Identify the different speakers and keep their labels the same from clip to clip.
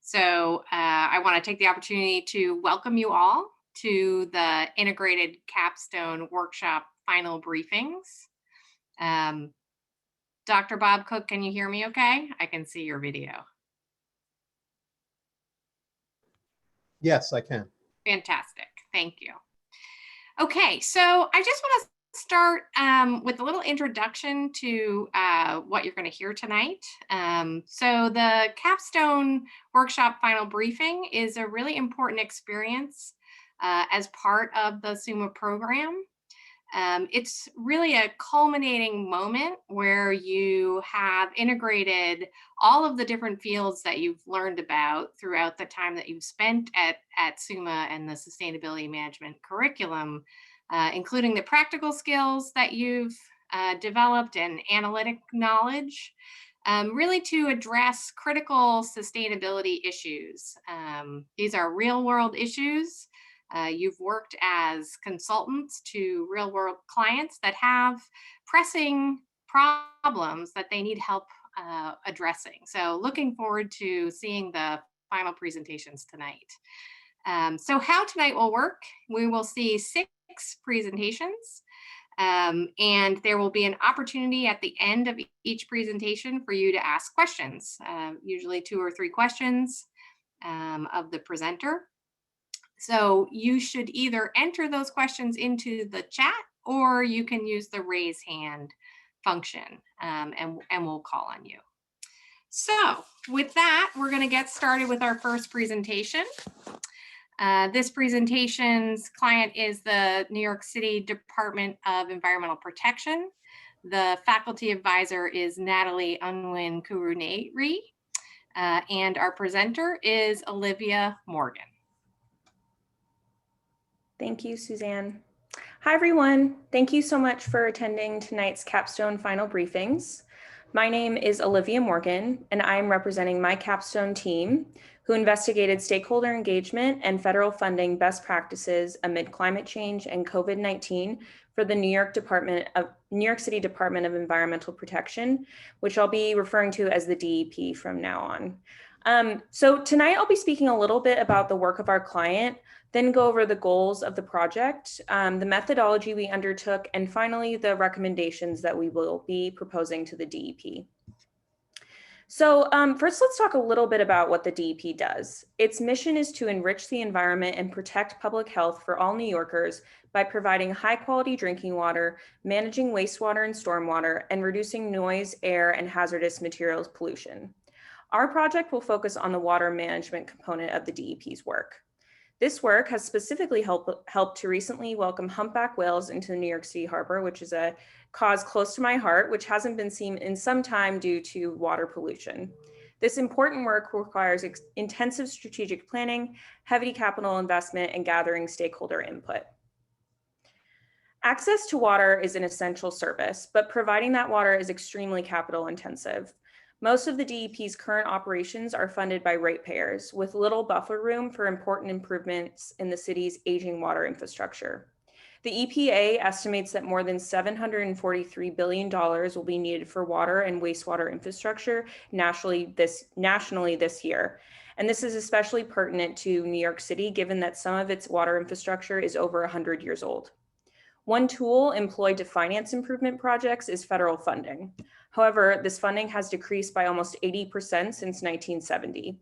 Speaker 1: So I want to take the opportunity to welcome you all to the Integrated Capstone Workshop final briefings. Dr. Bob Cook, can you hear me okay? I can see your video.
Speaker 2: Yes, I can.
Speaker 1: Fantastic. Thank you. Okay, so I just want to start with a little introduction to what you're going to hear tonight. So the Capstone Workshop Final Briefing is a really important experience as part of the SUMA program. It's really a culminating moment where you have integrated all of the different fields that you've learned about throughout the time that you've spent at SUMA and the sustainability management curriculum, including the practical skills that you've developed and analytic knowledge, really to address critical sustainability issues. These are real world issues. You've worked as consultants to real world clients that have pressing problems that they need help addressing. So looking forward to seeing the final presentations tonight. So how tonight will work, we will see 6 presentations. And there will be an opportunity at the end of each presentation for you to ask questions, usually 2 or 3 questions of the presenter. So you should either enter those questions into the chat or you can use the raise hand function and we'll call on you. So with that, we're going to get started with our first presentation. This presentation's client is the New York City Department of Environmental Protection. The faculty advisor is Natalie Unwin-Kuruneri, and our presenter is Olivia Morgan.
Speaker 3: Thank you, Suzanne. Hi, everyone. Thank you so much for attending tonight's Capstone Final Briefings. My name is Olivia Morgan, and I'm representing my Capstone team, who investigated stakeholder engagement and federal funding best practices amid climate change and COVID-19 for the New York City Department of Environmental Protection, which I'll be referring to as the DEP from now on. So tonight I'll be speaking a little bit about the work of our client, then go over the goals of the project, the methodology we undertook, and finally the recommendations that we will be proposing to the DEP. So first, let's talk a little bit about what the DEP does. Its mission is to enrich the environment and protect public health for all New Yorkers by providing high quality drinking water, managing wastewater and stormwater, and reducing noise, air, and hazardous materials pollution. Our project will focus on the water management component of the DEP's work. This work has specifically helped to recently welcome humpback whales into the New York City Harbor, which is a cause close to my heart, which hasn't been seen in some time due to water pollution. This important work requires intensive strategic planning, heavy capital investment, and gathering stakeholder input. Access to water is an essential service, but providing that water is extremely capital intensive. Most of the DEP's current operations are funded by ratepayers, with little buffer room for important improvements in the city's aging water infrastructure. The EPA estimates that more than $743 billion will be needed for water and wastewater infrastructure nationally this year. And this is especially pertinent to New York City, given that some of its water infrastructure is over 100 years old. One tool employed to finance improvement projects is federal funding. However, this funding has decreased by almost 80% since 1970.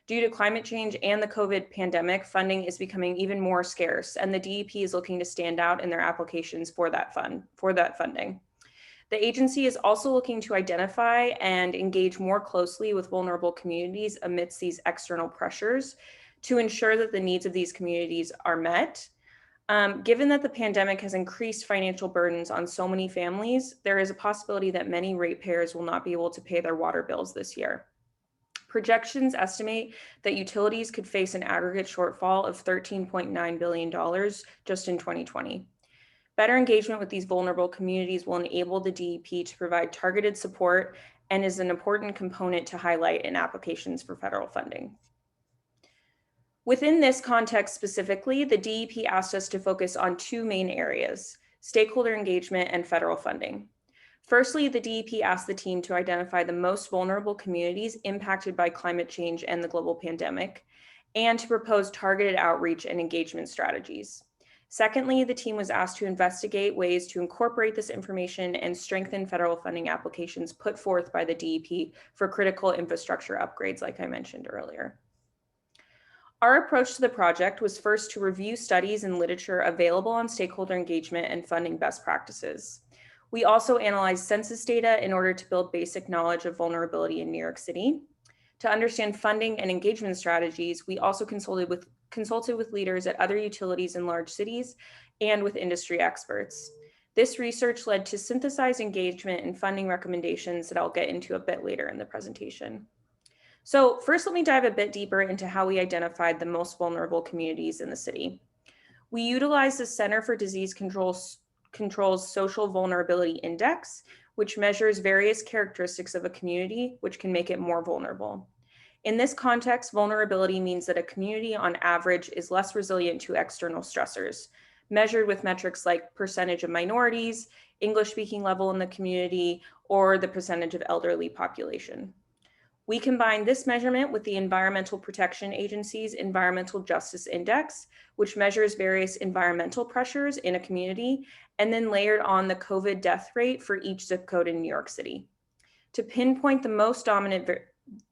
Speaker 3: Due to climate change and the COVID pandemic, funding is becoming even more scarce, and the DEP is looking to stand out in their applications for that funding. The agency is also looking to identify and engage more closely with vulnerable communities amidst these external pressures to ensure that the needs of these communities are met. Given that the pandemic has increased financial burdens on so many families, there is a possibility that many ratepayers will not be able to pay their water bills this year. Projections estimate that utilities could face an aggregate shortfall of $13.9 billion just in 2020. Better engagement with these vulnerable communities will enable the DEP to provide targeted support and is an important component to highlight in applications for federal funding. Within this context specifically, the DEP asked us to focus on 2 main areas: stakeholder engagement and federal funding. Firstly, the DEP asked the team to identify the most vulnerable communities impacted by climate change and the global pandemic, and to propose targeted outreach and engagement strategies. Secondly, the team was asked to investigate ways to incorporate this information and strengthen federal funding applications put forth by the DEP for critical infrastructure upgrades, like I mentioned earlier. Our approach to the project was first to review studies and literature available on stakeholder engagement and funding best practices. We also analyzed census data in order to build basic knowledge of vulnerability in New York City. To understand funding and engagement strategies, we also consulted with leaders at other utilities in large cities and with industry experts. This research led to synthesized engagement and funding recommendations that I'll get into a bit later in the presentation. So first, let me dive a bit deeper into how we identified the most vulnerable communities in the city. We utilized the Center for Disease Control's Social Vulnerability Index, which measures various characteristics of a community, which can make it more vulnerable. In this context, vulnerability means that a community on average is less resilient to external stressors, measured with metrics like percentage of minorities, English-speaking level in the community, or the percentage of elderly population. We combined this measurement with the Environmental Protection Agency's Environmental Justice Index, which measures various environmental pressures in a community, and then layered on the COVID death rate for each zip code in New York City. To pinpoint the most dominant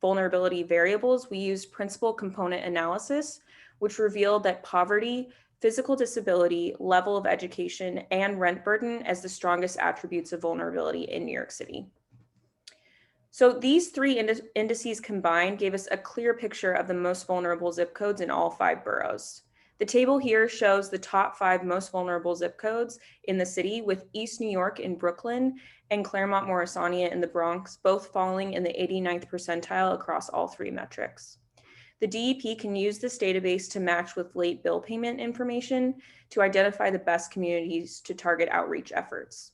Speaker 3: vulnerability variables, we used principal component analysis, which revealed that poverty, physical disability, level of education, and rent burden as the strongest attributes of vulnerability in New York City. So these three indices combined gave us a clear picture of the most vulnerable zip codes in all 5 boroughs. The table here shows the top 5 most vulnerable zip codes in the city, with East New York in Brooklyn and Claremont-Morrisania in the Bronx, both falling in the 89th percentile across all 3 metrics. The DEP can use this database to match with late bill payment information to identify the best communities to target outreach efforts.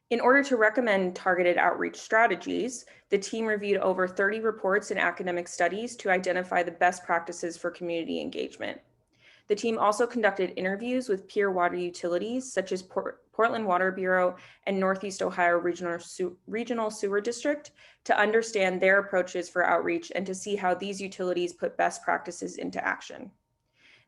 Speaker 3: In order to recommend targeted outreach strategies, the team reviewed over 30 reports and academic studies to identify the best practices for community engagement. The team also conducted interviews with peer water utilities such as Portland Water Bureau and Northeast Ohio Regional Sewer District to understand their approaches for outreach and to see how these utilities put best practices into action.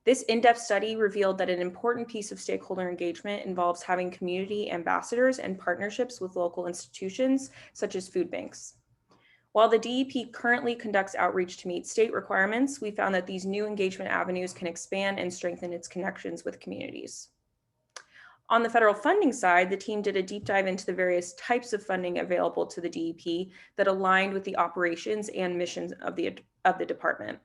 Speaker 3: This in-depth study revealed that an important piece of stakeholder engagement involves having community ambassadors and partnerships with local institutions, such as food banks. While the DEP currently conducts outreach to meet state requirements, we found that these new engagement avenues can expand and strengthen its connections with communities. On the federal funding side, the team did a deep dive into the various types of funding available to the DEP that aligned with the operations and missions of the department.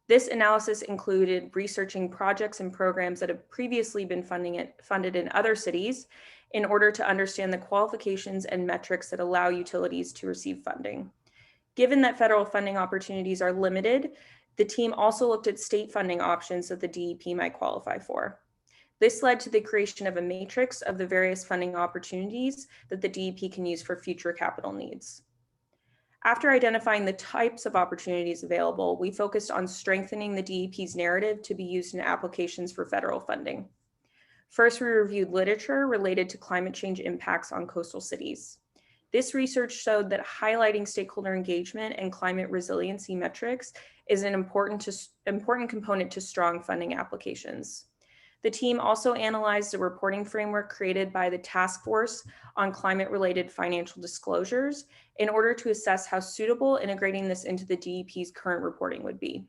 Speaker 3: This analysis included researching projects and programs that have previously been funded in other cities in order to understand the qualifications and metrics that allow utilities to receive funding. Given that federal funding opportunities are limited, the team also looked at state funding options that the DEP might qualify for. This led to the creation of a matrix of the various funding opportunities that the DEP can use for future capital needs. After identifying the types of opportunities available, we focused on strengthening the DEP's narrative to be used in applications for federal funding. First, we reviewed literature related to climate change impacts on coastal cities. This research showed that highlighting stakeholder engagement and climate resiliency metrics is an important component to strong funding applications. The team also analyzed the reporting framework created by the Task Force on Climate-Related Financial Disclosures in order to assess how suitable integrating this into the DEP's current reporting would be.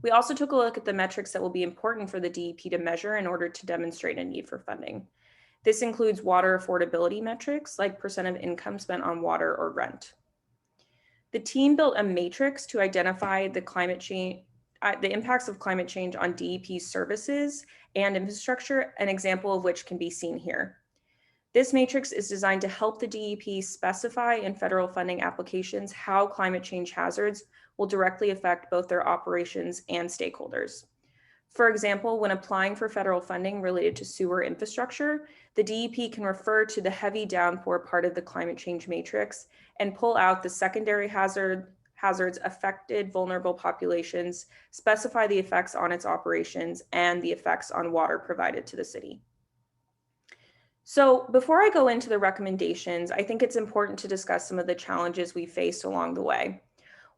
Speaker 3: We also took a look at the metrics that will be important for the DEP to measure in order to demonstrate a need for funding. This includes water affordability metrics like percent of income spent on water or rent. The team built a matrix to identify the impacts of climate change on DEP services and infrastructure, an example of which can be seen here. This matrix is designed to help the DEP specify in federal funding applications how climate change hazards will directly affect both their operations and stakeholders. For example, when applying for federal funding related to sewer infrastructure, the DEP can refer to the heavy downpour part of the climate change matrix and pull out the secondary hazards affected vulnerable populations, specify the effects on its operations, and the effects on water provided to the city. So before I go into the recommendations, I think it's important to discuss some of the challenges we faced along the way.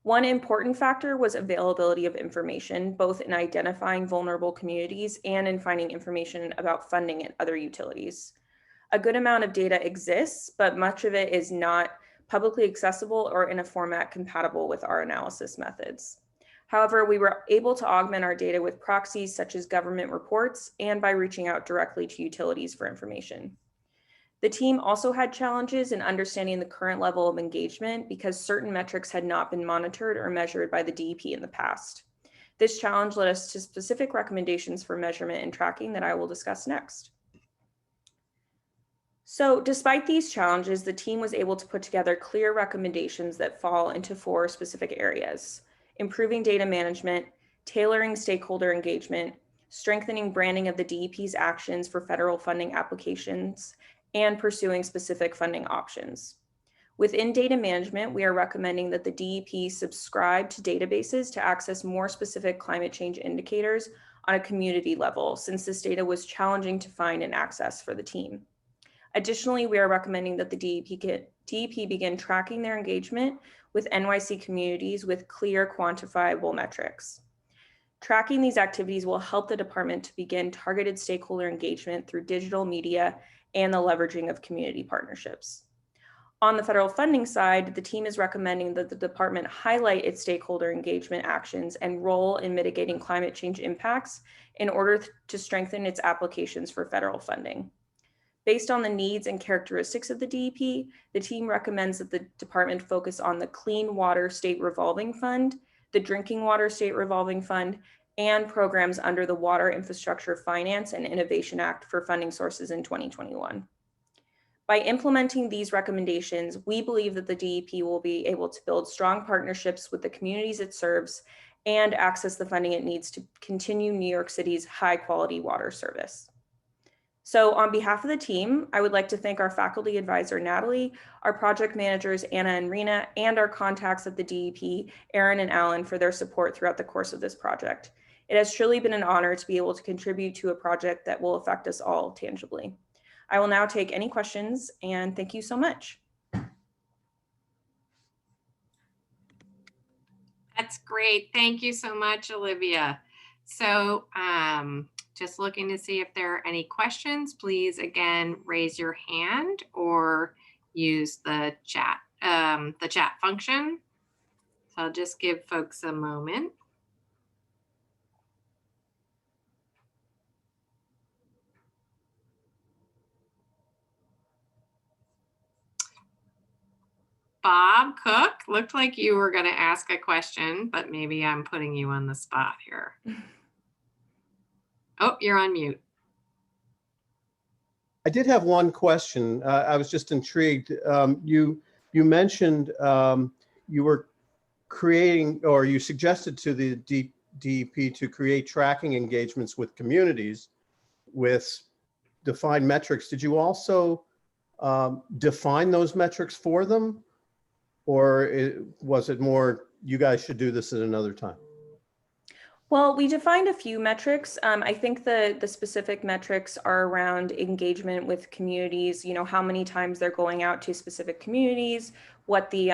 Speaker 3: One important factor was availability of information, both in identifying vulnerable communities and in finding information about funding and other utilities. A good amount of data exists, but much of it is not publicly accessible or in a format compatible with our analysis methods. However, we were able to augment our data with proxies such as government reports and by reaching out directly to utilities for information. The team also had challenges in understanding the current level of engagement because certain metrics had not been monitored or measured by the DEP in the past. This challenge led us to specific recommendations for measurement and tracking that I will discuss next. So despite these challenges, the team was able to put together clear recommendations that fall into 4 specific areas: improving data management, tailoring stakeholder engagement, strengthening branding of the DEP's actions for federal funding applications, and pursuing specific funding options. Within data management, we are recommending that the DEP subscribe to databases to access more specific climate change indicators on a community level, since this data was challenging to find and access for the team. Additionally, we are recommending that the DEP begin tracking their engagement with NYC communities with clear quantifiable metrics. Tracking these activities will help the department to begin targeted stakeholder engagement through digital media and the leveraging of community partnerships. On the federal funding side, the team is recommending that the department highlight its stakeholder engagement actions and role in mitigating climate change impacts in order to strengthen its applications for federal funding. Based on the needs and characteristics of the DEP, the team recommends that the department focus on the Clean Water State Revolving Fund, the Drinking Water State Revolving Fund, and programs under the Water Infrastructure Finance and Innovation Act for funding sources in 2021. By implementing these recommendations, we believe that the DEP will be able to build strong partnerships with the communities it serves and access the funding it needs to continue New York City's high-quality water service. So on behalf of the team, I would like to thank our faculty advisor, Natalie, our project managers, Anna and Rena, and our contacts at the DEP, Aaron and Alan, for their support throughout the course of this project. It has truly been an honor to be able to contribute to a project that will affect us all tangibly. I will now take any questions, and thank you so much.
Speaker 1: That's great. Thank you so much, Olivia. So just looking to see if there are any questions. Please, again, raise your hand or use the chat function. So I'll just give folks a moment. Bob Cook, looked like you were going to ask a question, but maybe I'm putting you on the spot here. Oh, you're on mute.
Speaker 2: I did have one question. I was just intrigued. You mentioned you were creating, or you suggested to the DEP to create tracking engagements with communities with defined metrics. Did you also define those metrics for them? Or was it more, you guys should do this at another time?
Speaker 3: Well, we defined a few metrics. I think the specific metrics are around engagement with communities, how many times they're going out to specific communities, what the,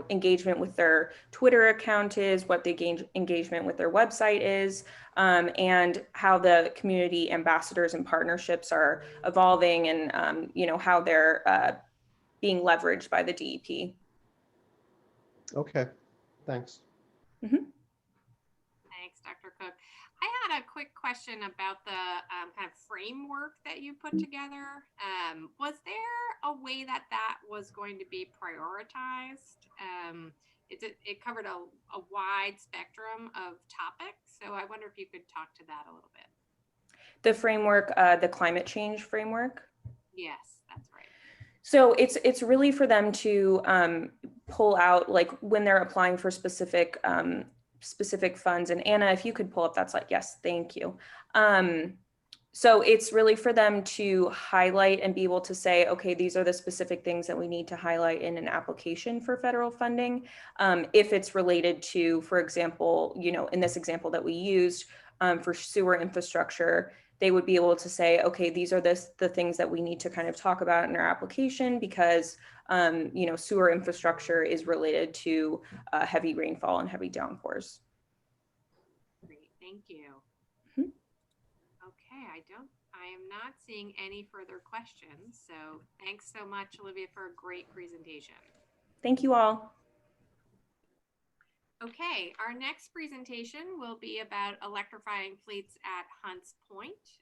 Speaker 3: engagement with their Twitter account is, what the engagement with their website is, and how the community ambassadors and partnerships are evolving and, how they're being leveraged by the DEP.
Speaker 2: Okay, thanks.
Speaker 3: Mm-hmm.
Speaker 1: Thanks, Dr. Cook. I had a quick question about the kind of framework that you put together. Was there a way that was going to be prioritized? It covered a wide spectrum of topics. So I wonder if you could talk to that a little bit.
Speaker 3: The framework, the climate change framework?
Speaker 1: Yes, that's right.
Speaker 3: So it's really for them to pull out, like when they're applying for specific funds. And Anna, if you could pull up that slide. Yes, thank you. So it's really for them to highlight and be able to say, okay, these are the specific things that we need to highlight in an application for federal funding. If it's related to, for example, in this example that we used for sewer infrastructure, they would be able to say, okay, these are the things that we need to kind of talk about in our application because, sewer infrastructure is related to heavy rainfall and heavy downpours.
Speaker 1: Great, thank you.
Speaker 3: Mhm.
Speaker 1: Okay, I am not seeing any further questions. So thanks so much, Olivia, for a great presentation.
Speaker 3: Thank you all.
Speaker 1: Okay, our next presentation will be about electrifying fleets at Hunts Point.